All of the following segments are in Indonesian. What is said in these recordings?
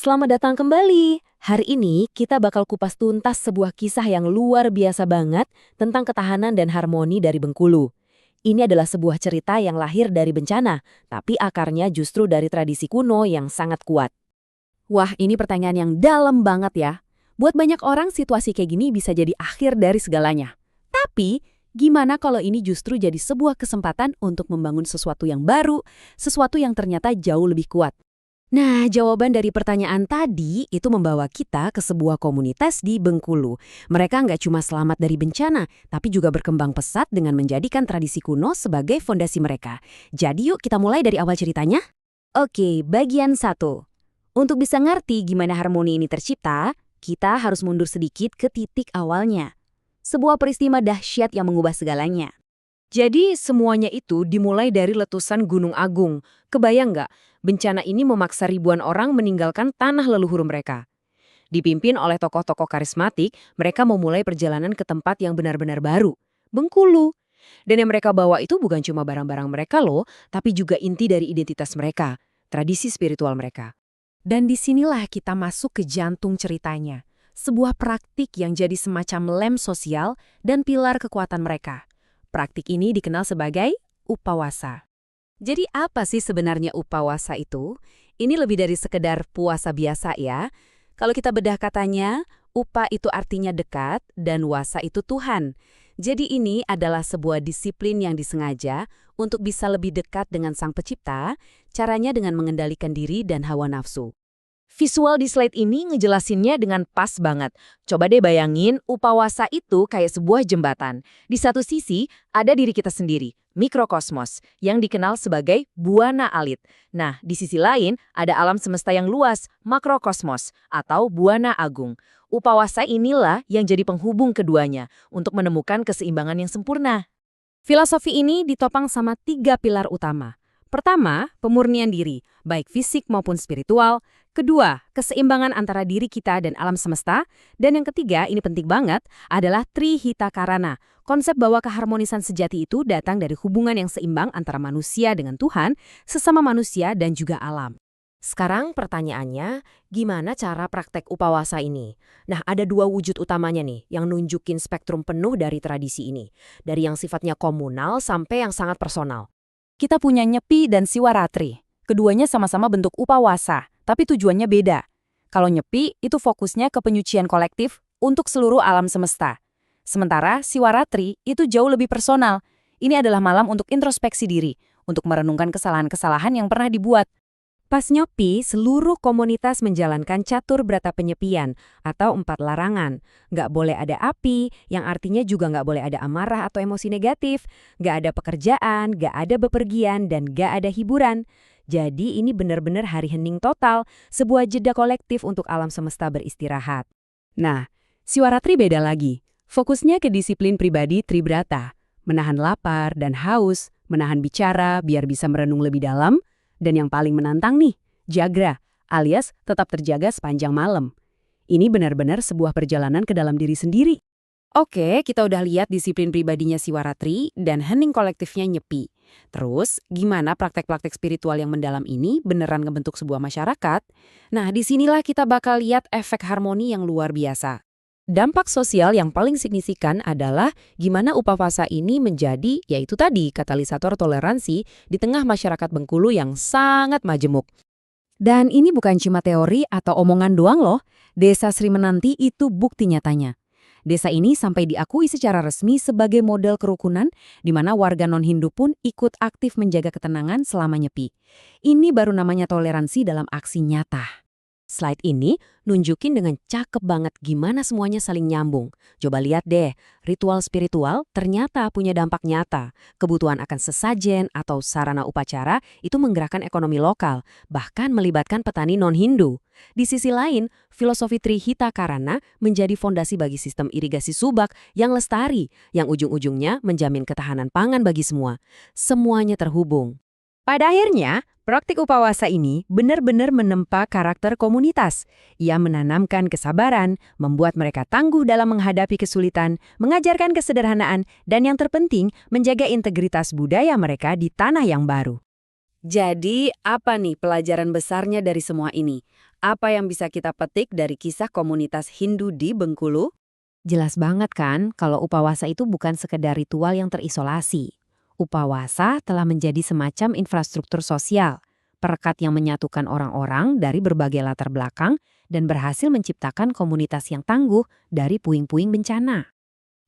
Selamat datang kembali. Hari ini kita bakal kupas tuntas sebuah kisah yang luar biasa banget tentang ketahanan dan harmoni dari Bengkulu. Ini adalah sebuah cerita yang lahir dari bencana, tapi akarnya justru dari tradisi kuno yang sangat kuat. Wah, ini pertanyaan yang dalam banget ya. Buat banyak orang situasi kayak gini bisa jadi akhir dari segalanya. Tapi, gimana kalau ini justru jadi sebuah kesempatan untuk membangun sesuatu yang baru, sesuatu yang ternyata jauh lebih kuat? Nah, jawaban dari pertanyaan tadi itu membawa kita ke sebuah komunitas di Bengkulu. Mereka nggak cuma selamat dari bencana, tapi juga berkembang pesat dengan menjadikan tradisi kuno sebagai fondasi mereka. Jadi yuk kita mulai dari awal ceritanya. Oke, bagian 1. Untuk bisa ngerti gimana harmoni ini tercipta, kita harus mundur sedikit ke titik awalnya. Sebuah peristiwa dahsyat yang mengubah segalanya. Jadi semuanya itu dimulai dari letusan Gunung Agung. Kebayang nggak? Bencana ini memaksa ribuan orang meninggalkan tanah leluhur mereka. Dipimpin oleh tokoh-tokoh karismatik, mereka memulai perjalanan ke tempat yang benar-benar baru, Bengkulu. Dan yang mereka bawa itu bukan cuma barang-barang mereka loh, tapi juga inti dari identitas mereka, tradisi spiritual mereka. Dan disinilah kita masuk ke jantung ceritanya. Sebuah praktik yang jadi semacam lem sosial dan pilar kekuatan mereka. Praktik ini dikenal sebagai upawasa. Jadi apa sih sebenarnya upawasa itu? Ini lebih dari sekedar puasa biasa ya. Kalau kita bedah katanya, upa itu artinya dekat dan wasa itu Tuhan. Jadi ini adalah sebuah disiplin yang disengaja untuk bisa lebih dekat dengan Sang Pencipta, caranya dengan mengendalikan diri dan hawa nafsu. Visual di slide ini ngejelasinnya dengan pas banget. Coba deh bayangin, upawasa itu kayak sebuah jembatan. Di satu sisi, ada diri kita sendiri, mikrokosmos, yang dikenal sebagai buana alit. Nah, di sisi lain, ada alam semesta yang luas, makrokosmos, atau buana agung. Upawasa inilah yang jadi penghubung keduanya, untuk menemukan keseimbangan yang sempurna. Filosofi ini ditopang sama 3 pilar utama. Pertama, pemurnian diri, baik fisik maupun spiritual. Kedua, keseimbangan antara diri kita dan alam semesta. Dan yang ketiga, ini penting banget, adalah Trihita Karana. Konsep bahwa keharmonisan sejati itu datang dari hubungan yang seimbang antara manusia dengan Tuhan, sesama manusia dan juga alam. Sekarang pertanyaannya, gimana cara praktek upawasa ini? Nah, ada 2 wujud utamanya nih, yang nunjukin spektrum penuh dari tradisi ini. Dari yang sifatnya komunal sampai yang sangat personal. Kita punya Nyepi dan Siwaratri. Keduanya sama-sama bentuk upawasa, tapi tujuannya beda. Kalau Nyepi, itu fokusnya ke penyucian kolektif untuk seluruh alam semesta. Sementara Siwaratri itu jauh lebih personal. Ini adalah malam untuk introspeksi diri, untuk merenungkan kesalahan-kesalahan yang pernah dibuat. Pas Nyepi, seluruh komunitas menjalankan catur brata penyepian atau 4 larangan. Nggak boleh ada api, yang artinya juga nggak boleh ada amarah atau emosi negatif. Nggak ada pekerjaan, nggak ada bepergian, dan nggak ada hiburan. Jadi ini benar-benar hari hening total, sebuah jeda kolektif untuk alam semesta beristirahat. Nah, Siwaratri beda lagi. Fokusnya ke disiplin pribadi Tribrata. Menahan lapar dan haus, menahan bicara biar bisa merenung lebih dalam. Dan yang paling menantang nih, Jagra, alias tetap terjaga sepanjang malam. Ini benar-benar sebuah perjalanan ke dalam diri sendiri. Oke, kita udah lihat disiplin pribadinya Siwaratri dan hening kolektifnya Nyepi. Terus, gimana praktek-praktek spiritual yang mendalam ini beneran ngebentuk sebuah masyarakat? Nah, disinilah kita bakal lihat efek harmoni yang luar biasa. Dampak sosial yang paling signifikan adalah gimana upawasa ini menjadi, yaitu tadi, katalisator toleransi di tengah masyarakat Bengkulu yang sangat majemuk. Dan ini bukan cuma teori atau omongan doang loh, Desa Sri Menanti itu bukti nyatanya. Desa ini sampai diakui secara resmi sebagai model kerukunan, di mana warga non-Hindu pun ikut aktif menjaga ketenangan selama Nyepi. Ini baru namanya toleransi dalam aksi nyata. Slide ini nunjukin dengan cakep banget gimana semuanya saling nyambung. Coba lihat deh, ritual spiritual ternyata punya dampak nyata. Kebutuhan akan sesajen atau sarana upacara itu menggerakkan ekonomi lokal, bahkan melibatkan petani non-Hindu. Di sisi lain, filosofi Trihita Karana menjadi fondasi bagi sistem irigasi subak yang lestari, yang ujung-ujungnya menjamin ketahanan pangan bagi semua. Semuanya terhubung. Pada akhirnya, praktik upawasa ini benar-benar menempa karakter komunitas. Ia menanamkan kesabaran, membuat mereka tangguh dalam menghadapi kesulitan, mengajarkan kesederhanaan, dan yang terpenting, menjaga integritas budaya mereka di tanah yang baru. Jadi, apa nih pelajaran besarnya dari semua ini? Apa yang bisa kita petik dari kisah komunitas Hindu di Bengkulu? Jelas banget kan kalau upawasa itu bukan sekedar ritual yang terisolasi. Upawasa telah menjadi semacam infrastruktur sosial, perekat yang menyatukan orang-orang dari berbagai latar belakang dan berhasil menciptakan komunitas yang tangguh dari puing-puing bencana.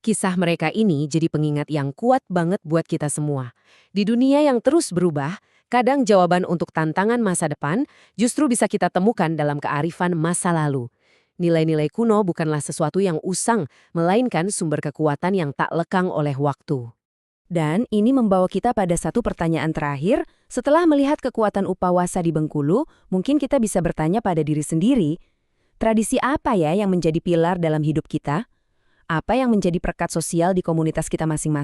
Kisah mereka ini jadi pengingat yang kuat banget buat kita semua. Di dunia yang terus berubah, kadang jawaban untuk tantangan masa depan justru bisa kita temukan dalam kearifan masa lalu. Nilai-nilai kuno bukanlah sesuatu yang usang, melainkan sumber kekuatan yang tak lekang oleh waktu. Dan ini membawa kita pada satu pertanyaan terakhir. Setelah melihat kekuatan upawasa di Bengkulu, mungkin kita bisa bertanya pada diri sendiri, tradisi apa ya yang menjadi pilar dalam hidup kita? Apa yang menjadi perekat sosial di komunitas kita masing-masing?